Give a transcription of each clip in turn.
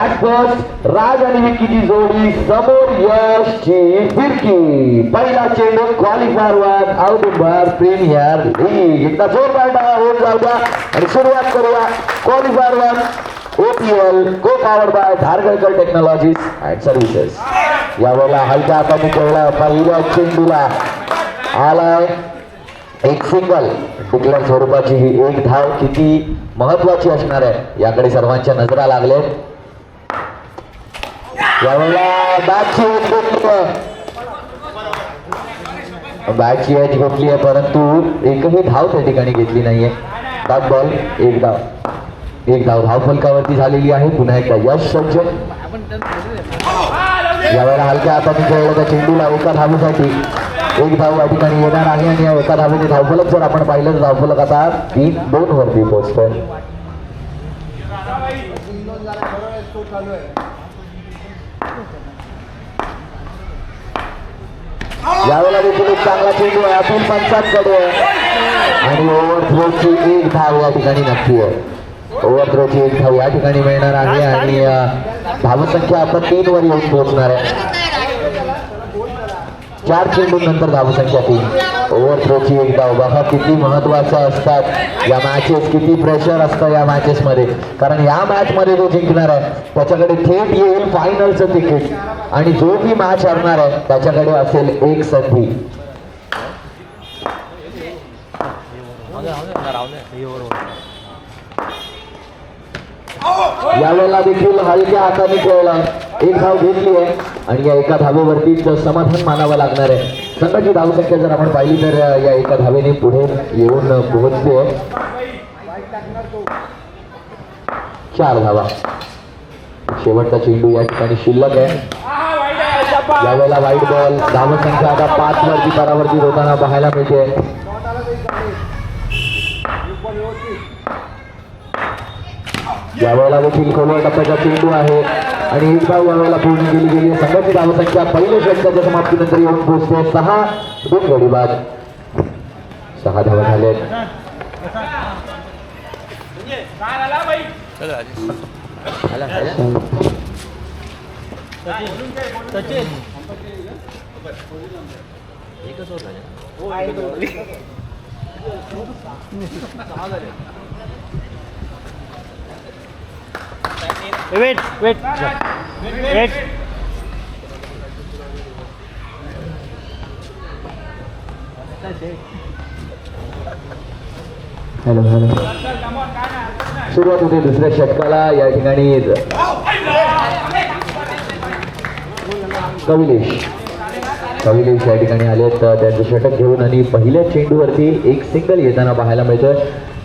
First राज आणि विकीची जोडी समोर यशची फिरकी. पहिला चेंडू क्वालिफायर वन औदुंबर प्रीमियर लीग. एकदा जोरदार टाळ्या होऊन जाऊ द्या आणि सुरुवात करूया. क्वालिफायर वन OPL को powered by Dhargalkar technologies and services. यावेळेला हलक्या हाताने खेळला. पहिल्या चेंडूला आलाय एक सिंगल. डिक्लेअर स्वरूपाची ही एक धाव किती महत्वाची असणार आहे याकडे सर्वांच्या नजरा लागलेत. यावेळेला बॅटची एज घेतली आहे परंतु एकही धाव त्या ठिकाणी घेतली नाहीये. डॉट बॉल एक धाव धाव फलकावरती झालेली आहे. पुन्हा एकदा यश सज्ज. यावेळेला हलक्या हाताने खेळलं त्या चेंडूला एका धावेसाठी एक धाव या ठिकाणी येणार आहे आणि या एका धावेने धावफलक जर आपण पाहिलं तर धावफलक आता 3-2 वरती पोहोचतोय. यावेळेला देखील एक चांगला चेंडू आहे अतुल पंचांकडे आणि ओव्हर थ्रोची एक धाव या ठिकाणी नक्की आहे. ओव्हर थ्रोची एक धाव या ठिकाणी मिळणार आहे आणि धावसंख्या आता 3 वर येऊन पोहोचणार आहे. 4 चेंडू नंतर धावसंख्या 3. ओव्हर थ्रोची एक धाव बघा किती महत्वाचं असतात या मॅचेस. किती प्रेशर असतं या मॅचेस मध्ये कारण या मॅच मध्ये जो जिंकणार आहे त्याच्याकडे थेट येईल फायनलचं तिकीट आणि जो भी मॅच हरणार आहे त्याच्याकडे असेल एक संधी. यावेळेला देखील हलक्या हाताने खेळला. एक धाव घेतली आहे आणि या एका धावेवरतीच समाधान मानावं लागणार आहे. संघाची धावसंख्या जर आपण पाहिली तर या एका धावेने पुढे येऊन पोहोचते 4 धावा. शेवटचा चेंडू या ठिकाणी शिल्लक आहे. यावेळेला वाईट बॉल. धावसंख्या आता 5 वरती परावर्तित होताना पाहायला मिळते. यावेळेला देखील खोलवर टप्प्याचा चेंडू आहे आणि एक धाव यावेळेला पूर्ण केली गेली. संघाची धावसंख्या पहिल्या षटकाच्या समाप्तीनंतर येऊन पोहोचते 6-2 गडी बाद. 6 धावा झाले. वेट हॅलो सुरुवात होते दुसऱ्या षटकाला. या ठिकाणी कविलेश या ठिकाणी आलेत त्यांचं षटक घेऊन आणि पहिल्या चेंडूवरती एक सिंगल येताना पाहायला मिळतोय.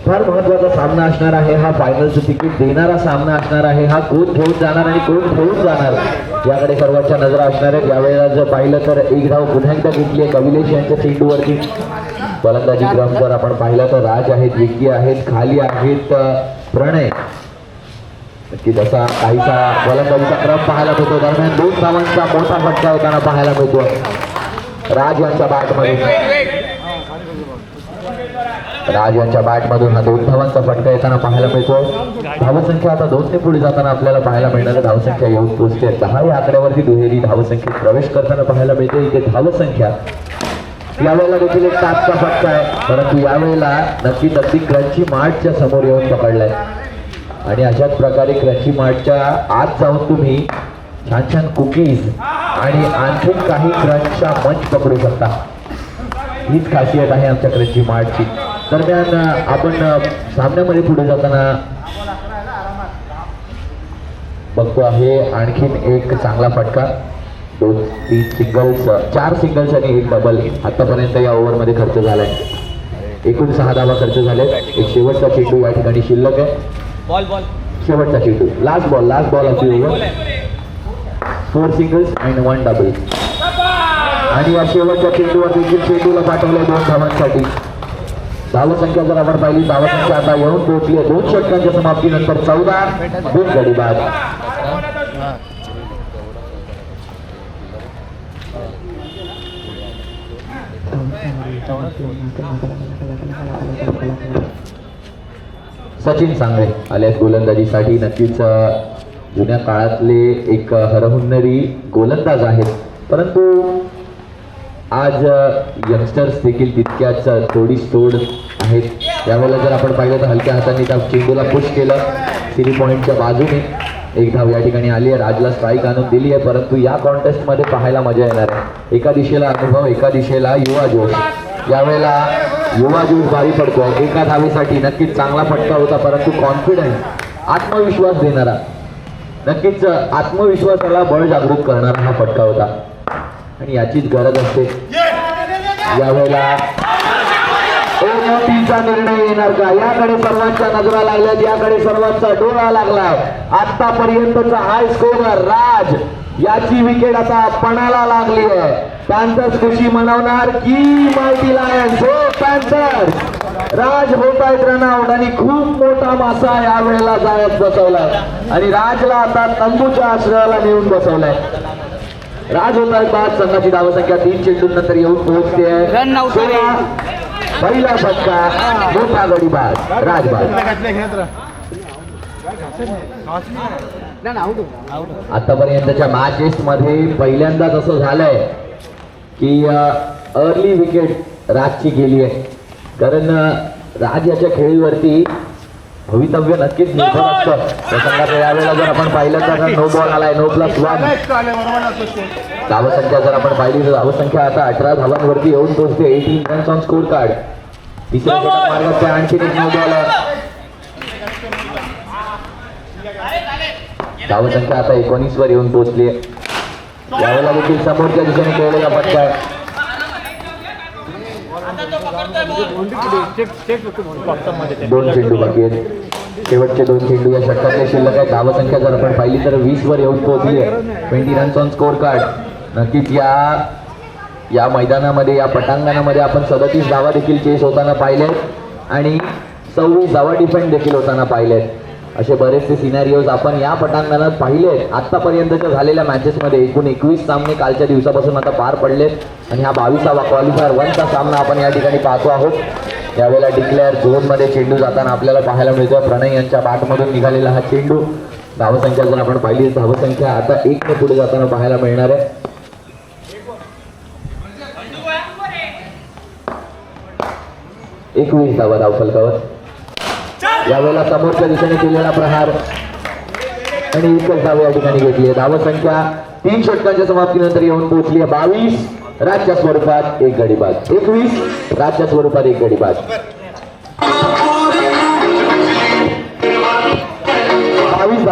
फार महत्वाचा सामना असणार आहे हा. फायनलचं तिकीट देणारा सामना असणार आहे हा. कोण घेऊन जाणार आणि कोण घेऊन जाणार याकडे सर्वांच्या नजरा असणार आहेत. यावेळेला जर पाहिलं तर एक धाव पुन्हा एकदा घेतली आहे कविलेश यांच्या चेंडूवरती. फलंदाजी क्रम जर आपण पाहिला तर राज आहेत, विकी आहेत, खाली आहेत प्रणय. नक्की तसा काहीसा फलंदाजीचा क्रम पाहायला मिळतो. दरम्यान 2 धावांचा मोठा फटका होताना पाहायला मिळतो राज यांच्या बॅटमधून हा 2 धावांचा फटका येताना पाहायला मिळतो. धावसंख्या आता 2 ने पुढे जाताना आपल्याला पाहायला मिळणार. धावसंख्या येऊन पोहोचते 10 या आकड्यावरती दुहेरी धावसंख्येत प्रवेश करताना पाहायला मिळते. इथे धावसंख्या यावेळेला देखील एक तासचा फटका आहे परंतु यावेळेला नक्कीच अगदी क्रंची मार्टच्या समोर येऊन पकडलाय आणि अशाच प्रकारे क्रंची मार्टच्या आत जाऊन तुम्ही छान छान कुकीज आणि आणखी काही क्रंचचा मंच पकडू शकता. हीच खासियत आहे आमच्या क्रंची मार्टची. दरम्यान आपण सामन्यामध्ये पुढे जाताना बघतो आहे आणखीन एक चांगला फटका. 2-3 सिंगल्स, 4 सिंगल्स आणि 1 डबल आतापर्यंत या ओव्हरमध्ये खर्च झालाय. एकूण 6 धावा खर्च झाले. एक शेवटचा चेंडू या ठिकाणी शिल्लक आहे. शेवटचा चेंडू last ball of the over. 4 singles आणि 1 डबल आणि या शेवटच्या चेंडूवर देखील चेंडूला पाठवले 2 धावांसाठी. धावसंख्या जर आपण पाहिली धावसंख्या आता येऊन पोहोचली 2 षटकांच्या समाप्तीनंतर 14-2 गडी बाद. सचिन सांगळे आल्यास गोलंदाजीसाठी. नक्कीच जुन्या काळातले एक हरहुन्नरी गोलंदाज आहेत, परंतु आज यंगस्टर्स देखील तितक्याच तोडीस-तोड आहेत. त्यावेळेला जर आपण पाहिलं तर हलक्या हाताने त्या चेंडूला पुश केलं, 3 पॉईंटच्या बाजूने एक धाव या ठिकाणी आली आहे. राजला स्ट्राईक आणून दिली आहे, परंतु या कॉन्टेस्टमध्ये पाहायला मजा येणार आहे. एका दिशेला अनुभव, एका दिशेला युवा जोश. यावेळेला युवा जोश भारी पडतोय. एका धावेसाठी नक्कीच चांगला फटका होता, परंतु कॉन्फिडन्स, आत्मविश्वास देणारा, नक्कीच आत्मविश्वासाला बळ जागृत करणारा हा फटका होता आणि याचीच गरज असते. यावेळेला मोठीचा निर्णय येणार का, याकडे सर्वांच्या नजरा लागल्यात, याकडे सर्वांचा डोळा लागलाय. आतापर्यंतचा हाय स्कोरर राज, याची विकेट आता पणाला लागली आहे. पॅन्थर्स खुशी मनवणार की मायटी लायन्स? हो पॅन्थर्स, राज होत आहेत रनआउट आणि खूप मोठा मासा यावेळेला जाळ्यात बसवलाय आणि राजला आता तंबूच्या आश्रयाला नेऊन बसवलाय. राज होत आहेत बाद. संघाची धावसंख्या 3 चेंडूंनंतर येऊन पोहोचते. पहिला फटका, मोठा गडी बाद, राजबाद. आतापर्यंतच्या मॅचेस मध्ये पहिल्यांदाच असं झालंय की अर्ली विकेट राजची गेली आहे, कारण राज याच्या खेळीवरती भवितव्य नक्कीच निर्भर असतं. त्या संघाच्या यावेळेला जर आपण पाहिलं तर नो बॉल आलाय, नो +1. धावसंख्या जर आपण पाहिली तर धावसंख्या आता 18 धावांवरती येऊन पोहोचते. 18 रन्स ऑन स्कोर कार्ड. तिसऱ्या मार्गात आणखी एक नो बॉल आहे. धावसंख्या आता 19 वर येऊन पोहोचली आहे. यावेळेला देखील समोरच्या दिशेने खेळलेला फटका आहे. दोन चेंडू बाकी आहेत. शेवटचे 2 चेंडू या षटकातले शिल्लक आहे. धावसंख्या जर आपण पाहिली तर 20 वर येऊन पोहोचली आहे. 20 रन्स ऑन स्कोर कार्ड. नक्कीच या मैदानामध्ये, या पटांगणामध्ये आपण 37 धावा देखील चेस होताना पाहिलेत आणि 26 धावा डिफेंड देखील होताना पाहिलेत. असे बरेचसे सिनॅरिओज आपण या पटांगणात पाहिलेत. आतापर्यंतच्या झालेल्या मॅचेसमध्ये एकूण 21 सामने कालच्या दिवसापासून आता पार पडलेत आणि हा 22वा क्वालिफायर 1चा सामना आपण या ठिकाणी पाहतो आहोत. यावेळेला डिक्लेअर झोनमध्ये चेंडू जाताना आपल्याला पाहायला मिळतो. प्रणय यांच्या बॅटमधून निघालेला हा चेंडू. धावसंख्या जर आपण पाहिली, धावसंख्या आता 1 ने पुढे जाताना पाहायला मिळणार आहे. 21 धावा धावफलकावर. यावेळेला समोरच्या दिशेने केलेला प्रहार आणि 1 धाव या ठिकाणी घेतली आहे. धावसंख्या 3 षटकांच्या समाप्तीनंतर येऊन पोहोचली आहे 22. राजच्या स्वरूपात 1 गडी बाद. 21 राजच्या स्वरूपात 1 गडी बाद. 22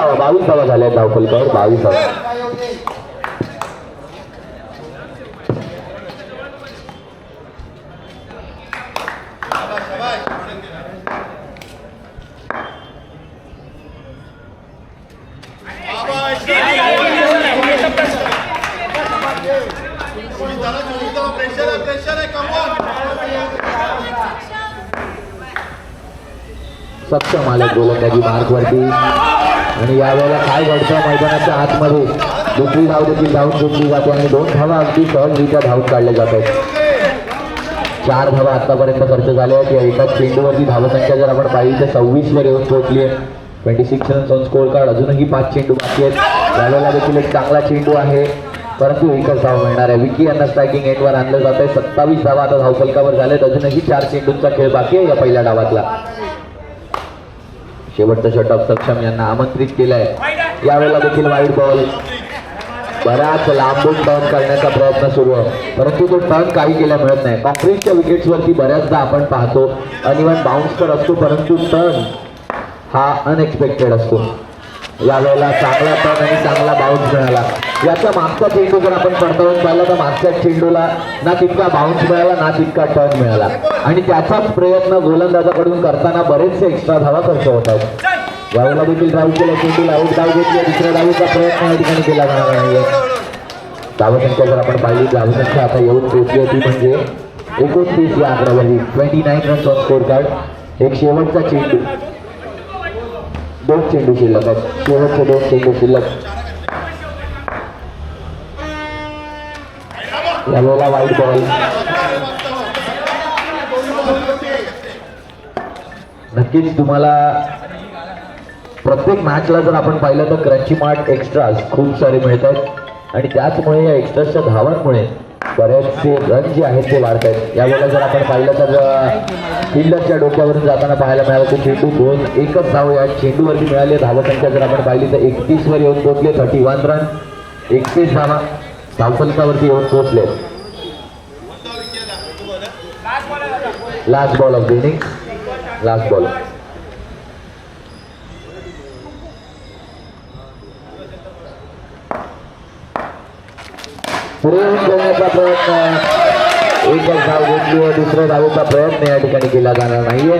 धावा झाल्या धावफलकावर. 22 धावा. सक्षम आले गोलंदाजी मार्कवरती आणि यावेळेला काय घडतं मैदानाच्या आतमध्ये. दुसरी धाव देखील धावून सुटली जाते आणि 2 धावा अगदी सहजरित्या धावून काढल्या जातात. 4 धावा आतापर्यंत खर्च झाल्या आहेत. या एकाच चेंडूवरती धावसंख्या जर आपण पाहिली तर 26 वर येऊन पोहोचली आहे. 26 रन्स ऑन स्कोर कार्ड. अजूनही 5 चेंडू बाकी आहेत. यावेळेला देखील एक चांगला चेंडू आहे, परंतु 1च धाव मिळणार आहे. विकी यांना स्ट्रायकिंग एंडवर आणलं जात आहे. 27 धावा आता धावफलकावर झालेत. अजूनही 4 चेंडूंचा खेळ बाकी आहे या पहिल्या डावातला. शेवटचा षटक सक्षम यांना आमंत्रित केलंय. यावेळेला देखील वाईड बॉल. बराच लांबून टर्न करण्याचा प्रयत्न सुरू आहे, परंतु तो टर्न काही केल्या मिळत नाही. कॉन्क्रीटच्या विकेट्सवरती बऱ्याचदा आपण पाहतो अनइवन बाउन्स तर असतो, परंतु टर्न हा अनएक्सपेक्टेड असतो. यावेळेला चांगला टर्न आणि चांगला बाउन्स मिळाला. याचा मागचा चेंडू जर आपण पडताळून पाहिला तर मागच्या चेंडूला ना तितका बाउन्स मिळाला ना तितका टर्न मिळाला आणि त्याचाच प्रयत्न गोलंदाजाकडून करताना बरेचसे एक्स्ट्रा धावा खर्च होत आहेत. यावेळेला देखील ड्राईव्ह केला, चेंडूला आऊट डाव घेतली. दुसऱ्या डावीचा प्रयत्न या ठिकाणी केला जाणार नाहीये. धावसंख्या जर आपण पाहिली, धावसंख्या आता येऊन पोहोचली होती म्हणजे 29 या आकड्यावरती. 29 रन्स ऑन स्कोर कार्ड. एक शेवटचा चेंडू, 2 चेंडू शिल्लक आहेत. शेवटचे 2 चेंडू शिल्लक. यावेळेला वाईड बॉल. नक्कीच तुम्हाला प्रत्येक मॅचला जर आपण पाहिलं तर क्रंची मार्ट एक्स्ट्राज खूप सारे मिळत आहेत आणि त्याचमुळे या एक्स्ट्राच्या धावांमुळे बरेचसे रन जे आहेत ते वाढत आहेत. यावेळेला जर आपण पाहिलं तर फिल्डरच्या डोक्यावरून जाताना पाहायला मिळालं तर चेंडू 2-1च धाव या चेंडूवरती मिळाली. धावसंख्या जर आपण पाहिली तर 31 वर येऊन पोहोचले. 31 रन 31 धावा धावफलकावरती येऊन पोहोचले. Last ball of the inning. Last ball पुढे खेळण्याचा प्रयत्न. एकच धाव घेतली व दुसऱ्या धावेचा प्रयत्न या ठिकाणी केला जाणार नाहीये.